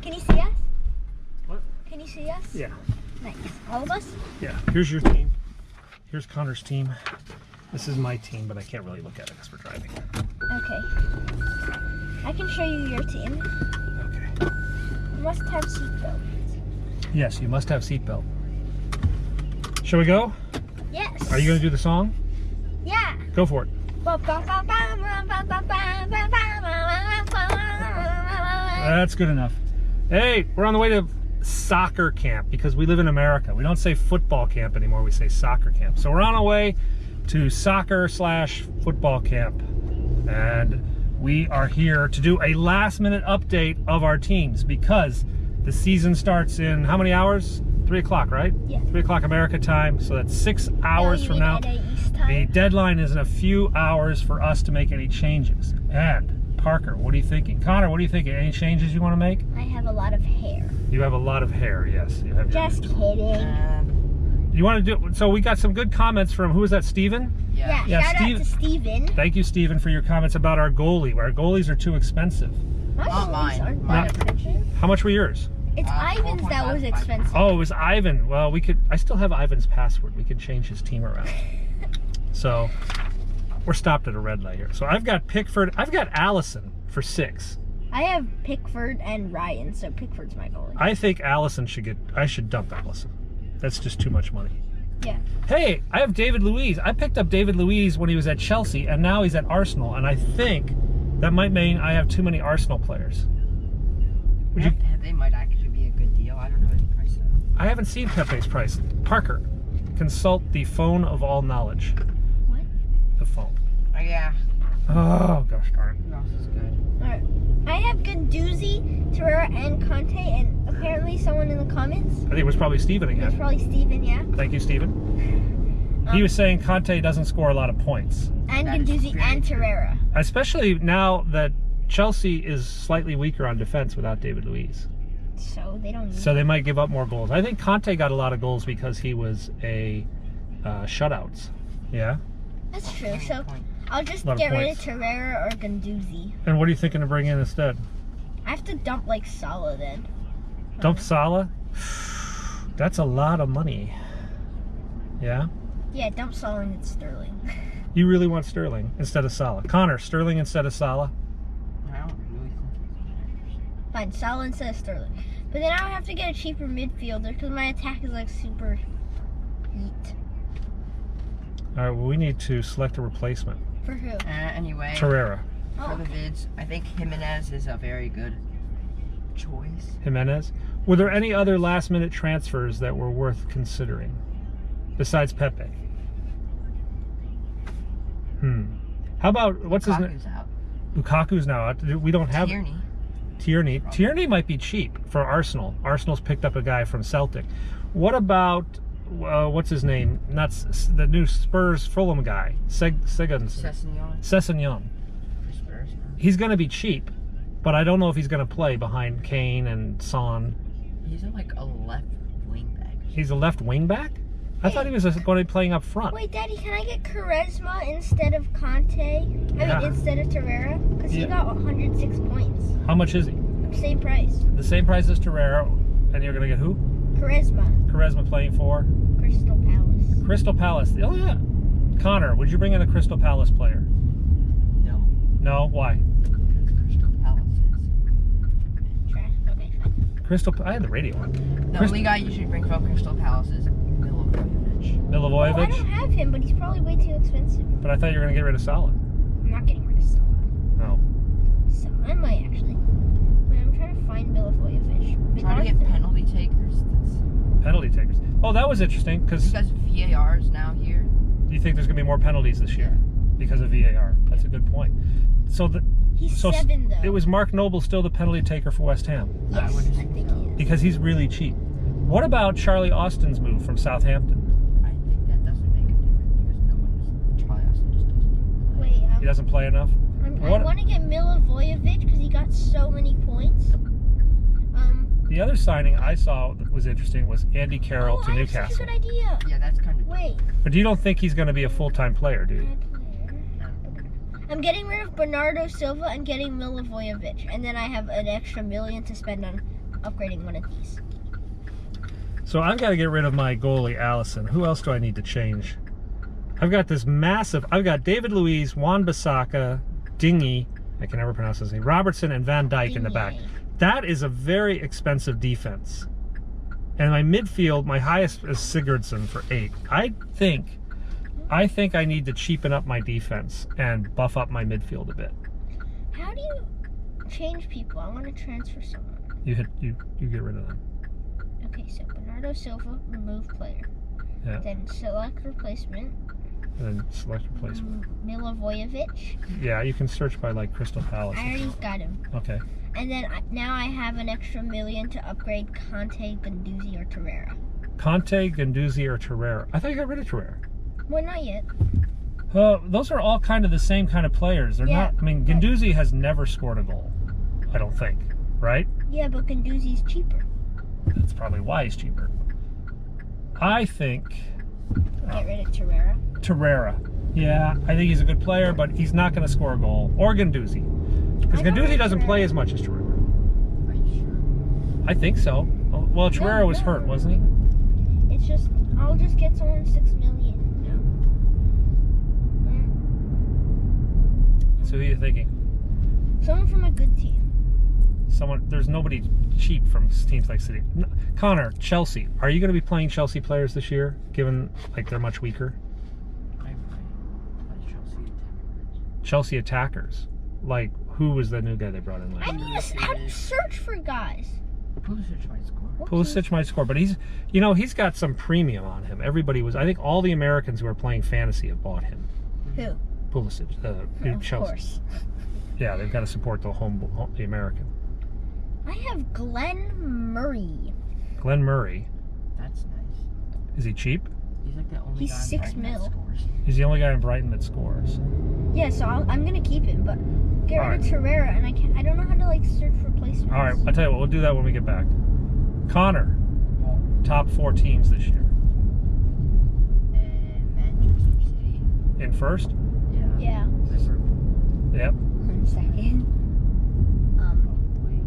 Can you see us? What? Can you see us? Yeah. Nice. All of us? Yeah. Here's your team. Here's Connor's team. This is my team, but I can't really look at it because we're driving. Okay. I can show you your team. Okay. You must have seatbelt. Yes, you must have seatbelt. Shall we go? Yes. Are you going to do the song? Yeah. Go for it. That's good enough. Hey, we're on the way to soccer camp because we live in America. We don't say football camp anymore, we say soccer camp. So we're on our way to soccer/football camp. And we are here to do a last minute update of our teams because the season starts in how many hours? 3 o'clock, right? Yeah. 3 o'clock America time, so that's 6 hours from now. The deadline is in a few hours for us to make any changes. And Parker, what are you thinking? Connor, what are you thinking? Any changes you want to make? I have a lot of hair. You have a lot of hair, yes. You have Just kidding. You want to do, so we got some good comments from, who was that, Steven? Yeah, shout out to Steven. Thank you, Steven, for your comments about our goalie. Our goalies are too expensive. Not mine. Mine are pretty cheap. How much were yours? It's Ivan's that was expensive. Oh, it was Ivan. Well, I still have Ivan's password. We could change his team around. So, we're stopped at a red light here. So I've got Pickford, I've got Allison for 6. I have Pickford and Ryan, so Pickford's my goalie. I think Allison I should dump Allison. That's just too much money. Yeah. Hey, I have David Luiz. I picked up David Luiz when he was at Chelsea, and now he's at Arsenal, and I think that might mean I have too many Arsenal players. They might actually be a good deal. I don't know his price though. I haven't seen Pepe's price. Parker, consult the phone of all knowledge. What? The phone. Oh yeah. Oh gosh darn. This is good. Alright. I have Guendouzi, Torreira, and Conte, and apparently someone in the comments. I think it was probably Steven It's again. probably Steven, yeah. Thank you, Steven. He was saying Conte doesn't score a lot of points. And Guendouzi and Torreira. Especially now that Chelsea is slightly weaker on defense without David Luiz. So they don't need So they might give up more goals. I think Conte got a lot of goals because he was a shutouts. Yeah? That's true. So I'll just Lot of get rid of points. Torreira or Guendouzi. And what are you thinking to bring in instead? I have to dump like Salah then. Dump Salah? That's a lot of money. Yeah? Yeah, dump Salah and it's Sterling. You really want Sterling instead of Salah. Connor, Sterling instead of Salah? I don't really think. Fine, Salah instead of Sterling. But then I would have to get a cheaper midfielder because my attack is like super yeet. All right, well, we need to select a replacement. For who? Anyway. Torreira. For the vids, I think Jimenez is a very good choice. Jimenez. Were there any other last-minute transfers that were worth considering besides Pepe? How about, what's his name? Lukaku's out. Lukaku's now out. We don't have Tierney. Tierney might be cheap for Arsenal. Arsenal's picked up a guy from Celtic. What what's his name? Not the new Spurs Fulham guy, Sessegnon. He's going to be cheap, but I don't know if he's going to play behind Kane and Son. He's like a left wing back. He's a left wing back? I thought he was going to be playing up front. Wait, Daddy, can I get Quaresma instead of Conte? I mean, instead of Torreira? Because he got 106 points. How much is he? Same price. The same price as Torreira, and you're going to get who? Charisma. Charisma playing for? Crystal Palace. Crystal Palace. Oh, yeah. Connor, would you bring in a Crystal Palace player? No. No? Why? Crystal Palace is Trash. Okay, fine. I had the radio on. the only guy you should bring from Crystal Palace is Milivojevic. Oh, I Milivojevic? don't have him, but he's probably way too expensive. But I thought you were going to get rid of Salah. I'm not getting rid of Salah. No. So I might actually. Wait, I'm trying to find Milivojevic. Trying to get penalty takers. Penalty takers. Oh, that was interesting because Because VAR is now here. you think there's going to be more penalties this year because of VAR. That's a good point. So He's 7 though. it was Mark Noble still the penalty taker for West Ham Yes, I think he is. because he's really cheap. What about Charlie Austin's move from Southampton? I think that doesn't make a difference because Charlie Austin just doesn't. Wait, He doesn't play enough? I want to get Milivojevic because he got so many points. The other signing I saw that was interesting was Andy Carroll to Newcastle. That's a good idea. Yeah, that's kind of. Wait. But you don't think he's going to be a full-time player, do you? I'm getting rid of Bernardo Silva and getting Milivojevic, and then I have an extra $1 million to spend on upgrading one of these. So I've got to get rid of my goalie, Allison. Who else do I need to change? I've got this massive... I've got David Luiz, Wan-Bissaka, Dingy, I can never pronounce his name, Robertson, and Van Dijk in the back. That is a very expensive defense. And my midfield, my highest is Sigurdsson for 8. I think I need to cheapen up my defense and buff up my midfield a bit. How do you change people? I want to transfer someone. You get rid of them. Okay, so Bernardo Silva, remove player. Yeah. Then select replacement. And then select replacement. Milivojevic. Yeah, you can search by like Crystal Palace. I already got him. Okay. And then now I have an extra million to upgrade Conte, Guendouzi, or Torreira. Conte, Guendouzi, or Torreira. I thought you got rid of Torreira. Well, not yet. Those are all kind of the same kind of players. They're not. I mean, Guendouzi has never scored a goal. I don't think. Right? Yeah, but Guendouzi's cheaper. That's probably why he's cheaper. I think. Get rid of Torreira. Torreira. Yeah, I think he's a good player, but he's not going to score a goal. Or Guendouzi. Because Guendouzi doesn't play as much as Torreira. Are you sure? I think so. Well, Torreira was hurt, wasn't he? It's just, I'll just get someone 6 million. So who are you thinking? Someone from a good team. There's nobody cheap from teams like City. Connor, Chelsea. Are you going to be playing Chelsea players this year, given like they're much weaker? Chelsea attackers. Like, who was the new guy they brought in last I year? need to search for guys. Pulisic might score. Pulisic might score, but he's got some premium on him. I think all the Americans who are playing fantasy have bought him. Who? Pulisic, Of Chelsea. course. Yeah, they've got to support the American. I have Glenn Murray. Glenn Murray. That's nice. Is he cheap? He's like the only He's guy in 6 Brighton that mil. scores. He's the only guy in Brighton that scores. Yeah, so I'm gonna keep him, but get rid of Torreira, and I don't know how to like search replacements. All right, I'll tell you what, we'll do that when we get back. Connor, Well, top 4 teams this year. and Manchester City. In first? Yeah. Liverpool. Yep. 1 second. Probably.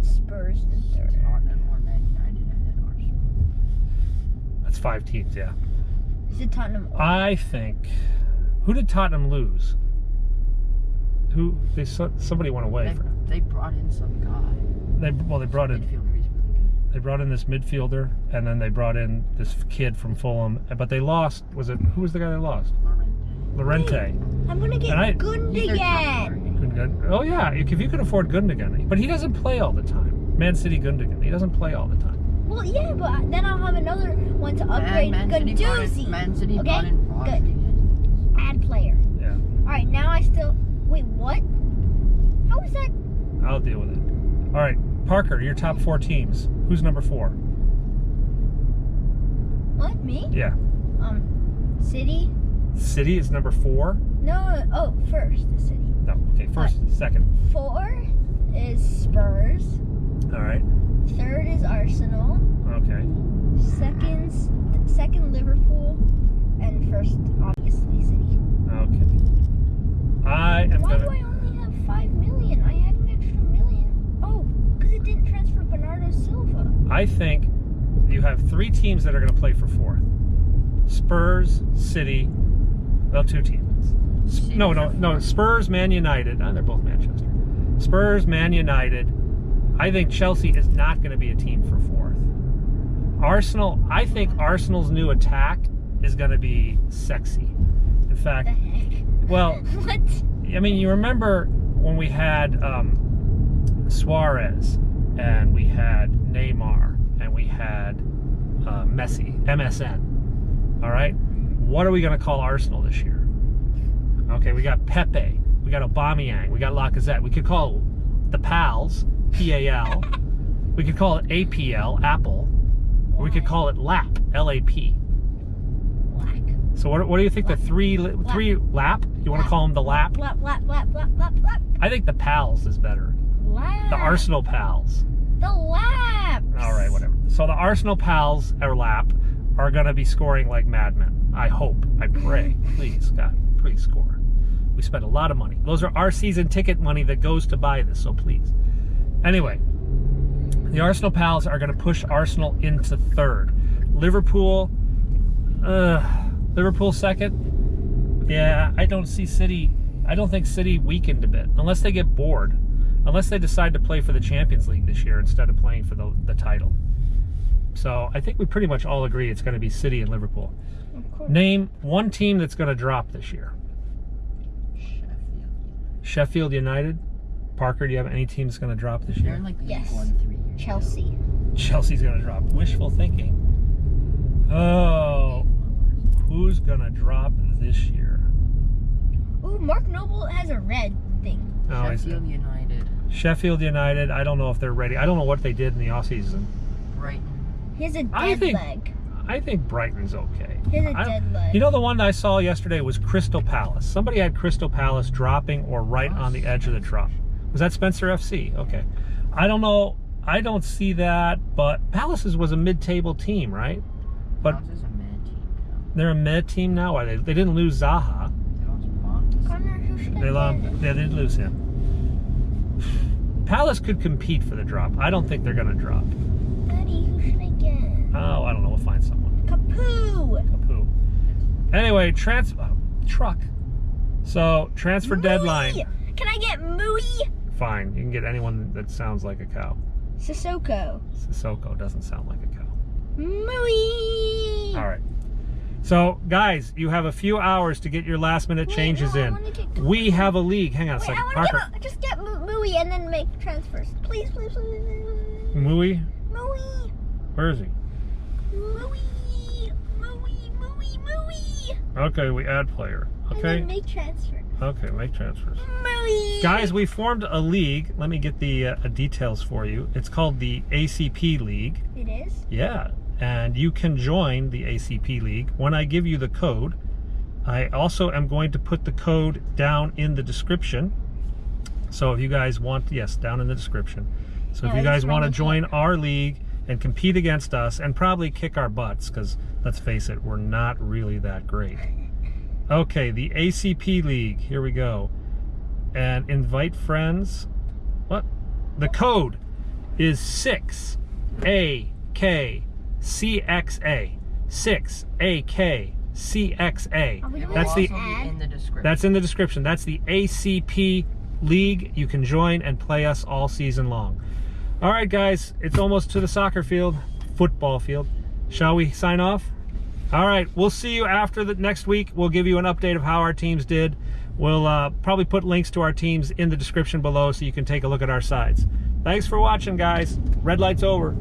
Spurs in third. Tottenham or Man United and then Arsenal. That's 5 teams, yeah. Is it Tottenham? I think. Who did Tottenham lose? Somebody went away. They brought in some guy. They brought in. Midfielder, he's really good. They brought in this midfielder, and then they brought in this kid from Fulham. But they lost. Who was the guy they lost? Lorente. I'm gonna get Gundogan. Oh yeah, if you can afford Gundogan, but he doesn't play all the time. Man City Gundogan, he doesn't play all the time. Well, yeah, but then I'll have another one to upgrade. Guendouzi. Man City Okay, brought in good. Add player. Yeah. All right, now I still. Wait, what? How is that? I'll deal with it. All right, Parker, your top 4 teams. Who's number 4? What, me? Yeah. City. City is number 4? No, first the City. No, okay, first, second. 4 is Spurs. All right. 3rd is Arsenal. Okay. Second Liverpool, and first obviously City. Okay. Why do I only have 5 million? I had an extra million. Oh, because it didn't transfer Bernardo Silva. I think you have 3 teams that are going to play for 4th. Spurs, City. Well, 2 teams. No. Spurs, Man United. They're both Manchester. Spurs, Man United. I think Chelsea is not going to be a team for 4th. Arsenal. I think Arsenal's new attack is going to be sexy. In fact, What the heck? well, What? I mean, you remember when we had Suarez, and we had Neymar, and we had Messi, MSN. All right? What are we going to call Arsenal this year? Okay, we got Pepe, we got Aubameyang, we got Lacazette. We could call the Pals, PAL. We could call it APL, Apple. Or we could call it LAP, LAP. Black. So what do you think the three lap? You want to call them the lap? Lap. I think the Pals is better. Lap. The Arsenal Pals. The laps. All right, whatever. So the Arsenal Pals or lap are going to be scoring like madmen. I hope. I pray. Please, God, please score. We spent a lot of money. Those are our season ticket money that goes to buy this, so please. Anyway, the Arsenal pals are going to push Arsenal into third. Liverpool second. Yeah, I don't see City. I don't think City weakened a bit, unless they get bored. Unless they decide to play for the Champions League this year instead of playing for the title. So I think we pretty much all agree it's going to be City and Liverpool. Of course. Name one team that's going to drop this year. Sheffield United. Parker, do you have any team that's going to drop this year? They're in like Yes. League 1 3 years. Chelsea. Chelsea's going to drop. Wishful thinking. Oh, who's going to drop this year? Ooh, Mark Noble has a red thing. Oh, Sheffield United. Sheffield United. I don't know if they're ready. I don't know what they did in the offseason. Brighton. He has a I dead think- leg. I think Brighton's okay. He has a I- dead leg. You know, the one that I saw yesterday was Crystal Palace. Somebody had Crystal Palace dropping or right on the edge of the drop. Was that Spencer FC? Okay. I don't know. I don't see that, but Palace's was a mid-table team, right? But Palace is a mid team now. they're a mid team now. Why they didn't lose Zaha. They lost Montes. Connor, who should I They didn't lose him. Palace could compete for the drop. I don't think they're going to drop. get? Daddy, who should I get? Oh, I don't know. We'll find someone. Kapoo! Kapoo. Anyway, truck. So transfer deadline. Mooey! Can I get Mooey? Fine, you can get anyone that sounds like a cow. Sissoko. Sissoko doesn't sound like a cow. Mooey! All right. So, guys, you have a few hours to get your last-minute changes no, I in. wanna get- We have a league. Hang on a Wait, second, I want Parker. to just get Mooey and then make transfers. Please, please, please. Mooey, Mooey! where is he? Mooey! Mooey! Mooey! Mooey! Okay, we add player. And Okay. then make transfers. Okay, make transfers. Mooey! Guys, we formed a league. Let me get the details for you. It's called the ACP League. It is? Yeah, and you can join the ACP League when I give you the code. I also am going to put the code down in the description. So if you guys want, yes, down in the description. So if Yeah, you guys that's want to right. join our league and compete against us and probably kick our butts, because let's face it, we're not really that great. Okay, the ACP League, here we go. And invite friends. What? The code is 6AKCXA. 6AKCXA. Are we doing That's It the will also be ad? in the description. That's in the description. That's the ACP League. You can join and play us all season long. All right, guys, it's almost to the soccer field, football field. Shall we sign off? All right, we'll see you after the next week. We'll give you an update of how our teams did. We'll probably put links to our teams in the description below so you can take a look at our sides. Thanks for watching, guys. Red light's over.